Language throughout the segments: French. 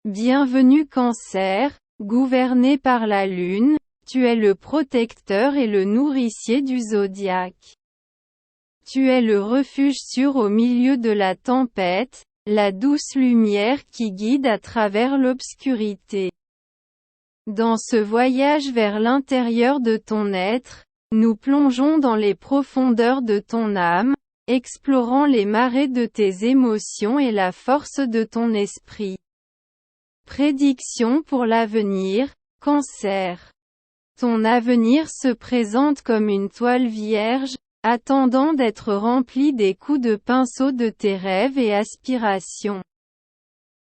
Bienvenue Cancer, gouverné par la Lune, tu es le protecteur et le nourricier du zodiaque. Tu es le refuge sûr au milieu de la tempête, la douce lumière qui guide à travers l'obscurité. Dans ce voyage vers l'intérieur de ton être, nous plongeons dans les profondeurs de ton âme, explorant les marées de tes émotions et la force de ton esprit. Prédiction pour l'avenir, Cancer. Ton avenir se présente comme une toile vierge, attendant d'être remplie des coups de pinceau de tes rêves et aspirations.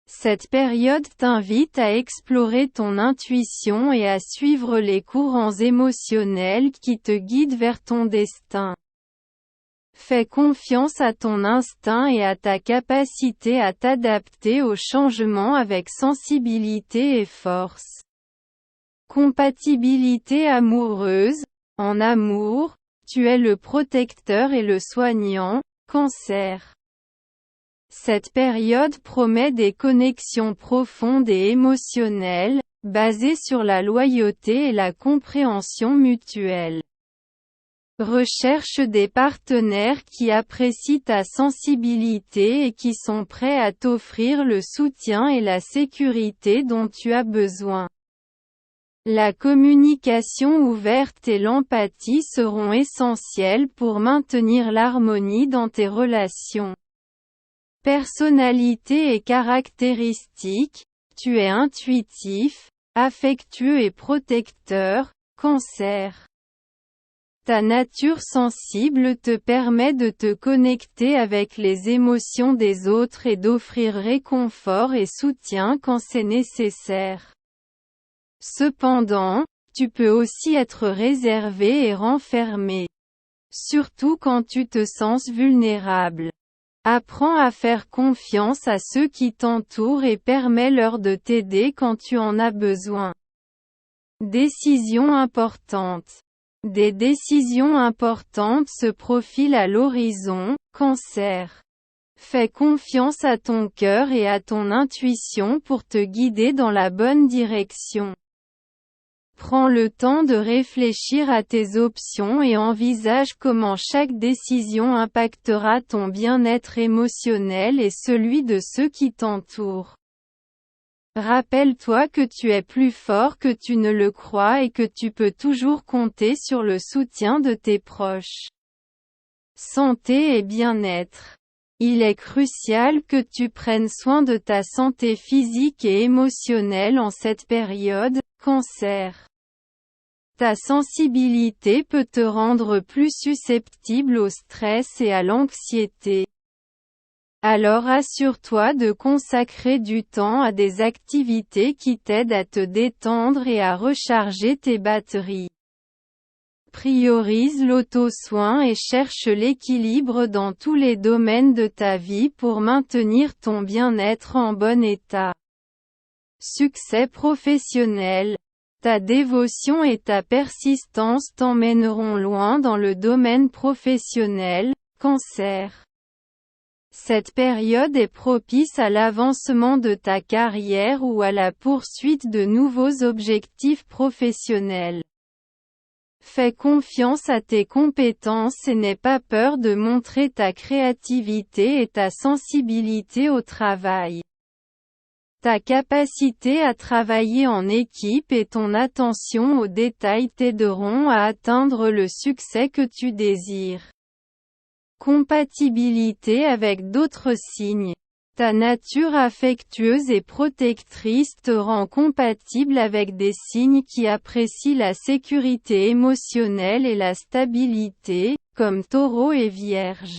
Cette période t'invite à explorer ton intuition et à suivre les courants émotionnels qui te guident vers ton destin. Fais confiance à ton instinct et à ta capacité à t'adapter aux changements avec sensibilité et force. Compatibilité amoureuse. En amour, tu es le protecteur et le soignant, Cancer. Cette période promet des connexions profondes et émotionnelles, basées sur la loyauté et la compréhension mutuelle. Recherche des partenaires qui apprécient ta sensibilité et qui sont prêts à t'offrir le soutien et la sécurité dont tu as besoin. La communication ouverte et l'empathie seront essentielles pour maintenir l'harmonie dans tes relations. Personnalité et caractéristiques, tu es intuitif, affectueux et protecteur, Cancer. Ta nature sensible te permet de te connecter avec les émotions des autres et d'offrir réconfort et soutien quand c'est nécessaire. Cependant, tu peux aussi être réservé et renfermé. Surtout quand tu te sens vulnérable. Apprends à faire confiance à ceux qui t'entourent et permets-leur de t'aider quand tu en as besoin. Décision importante. Des décisions importantes se profilent à l'horizon, Cancer. Fais confiance à ton cœur et à ton intuition pour te guider dans la bonne direction. Prends le temps de réfléchir à tes options et envisage comment chaque décision impactera ton bien-être émotionnel et celui de ceux qui t'entourent. Rappelle-toi que tu es plus fort que tu ne le crois et que tu peux toujours compter sur le soutien de tes proches. Santé et bien-être. Il est crucial que tu prennes soin de ta santé physique et émotionnelle en cette période, Cancer. Ta sensibilité peut te rendre plus susceptible au stress et à l'anxiété. Alors assure-toi de consacrer du temps à des activités qui t'aident à te détendre et à recharger tes batteries. Priorise l'auto-soin et cherche l'équilibre dans tous les domaines de ta vie pour maintenir ton bien-être en bon état. Succès professionnel. Ta dévotion et ta persistance t'emmèneront loin dans le domaine professionnel, Cancer. Cette période est propice à l'avancement de ta carrière ou à la poursuite de nouveaux objectifs professionnels. Fais confiance à tes compétences et n'aie pas peur de montrer ta créativité et ta sensibilité au travail. Ta capacité à travailler en équipe et ton attention aux détails t'aideront à atteindre le succès que tu désires. Compatibilité avec d'autres signes. Ta nature affectueuse et protectrice te rend compatible avec des signes qui apprécient la sécurité émotionnelle et la stabilité, comme Taureau et Vierge.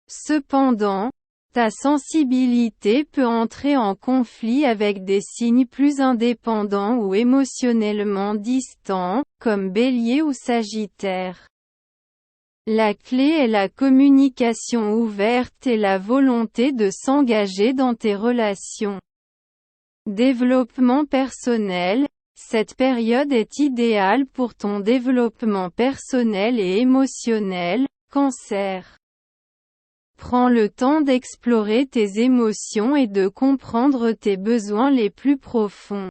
Cependant, ta sensibilité peut entrer en conflit avec des signes plus indépendants ou émotionnellement distants, comme Bélier ou Sagittaire. La clé est la communication ouverte et la volonté de s'engager dans tes relations. Développement personnel. Cette période est idéale pour ton développement personnel et émotionnel, Cancer. Prends le temps d'explorer tes émotions et de comprendre tes besoins les plus profonds.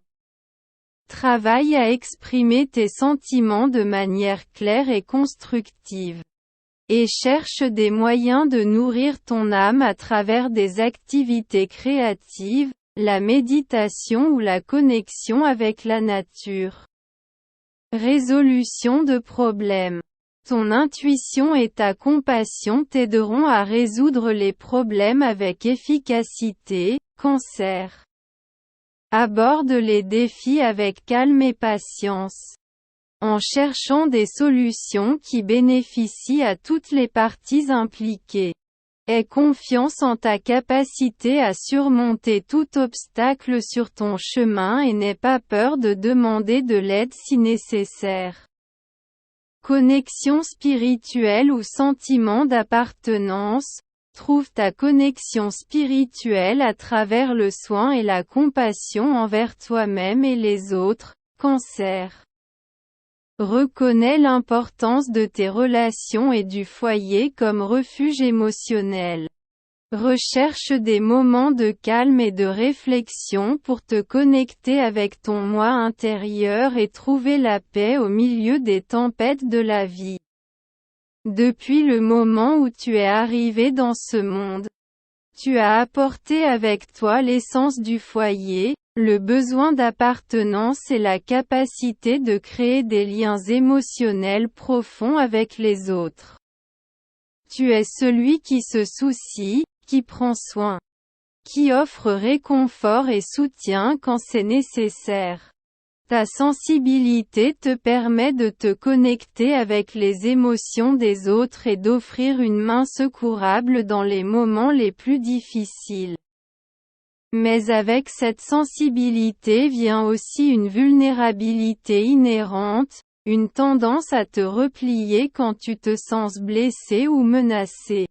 Travaille à exprimer tes sentiments de manière claire et constructive. Et cherche des moyens de nourrir ton âme à travers des activités créatives, la méditation ou la connexion avec la nature. Résolution de problèmes. Ton intuition et ta compassion t'aideront à résoudre les problèmes avec efficacité, Cancer. Aborde les défis avec calme et patience. En cherchant des solutions qui bénéficient à toutes les parties impliquées. Aie confiance en ta capacité à surmonter tout obstacle sur ton chemin et n'aie pas peur de demander de l'aide si nécessaire. Connexion spirituelle ou sentiment d'appartenance. Trouve ta connexion spirituelle à travers le soin et la compassion envers toi-même et les autres, Cancer. Reconnais l'importance de tes relations et du foyer comme refuge émotionnel. Recherche des moments de calme et de réflexion pour te connecter avec ton moi intérieur et trouver la paix au milieu des tempêtes de la vie. Depuis le moment où tu es arrivé dans ce monde, tu as apporté avec toi l'essence du foyer, le besoin d'appartenance et la capacité de créer des liens émotionnels profonds avec les autres. Tu es celui qui se soucie, qui prend soin, qui offre réconfort et soutien quand c'est nécessaire. Ta sensibilité te permet de te connecter avec les émotions des autres et d'offrir une main secourable dans les moments les plus difficiles. Mais avec cette sensibilité vient aussi une vulnérabilité inhérente, une tendance à te replier quand tu te sens blessé ou menacé.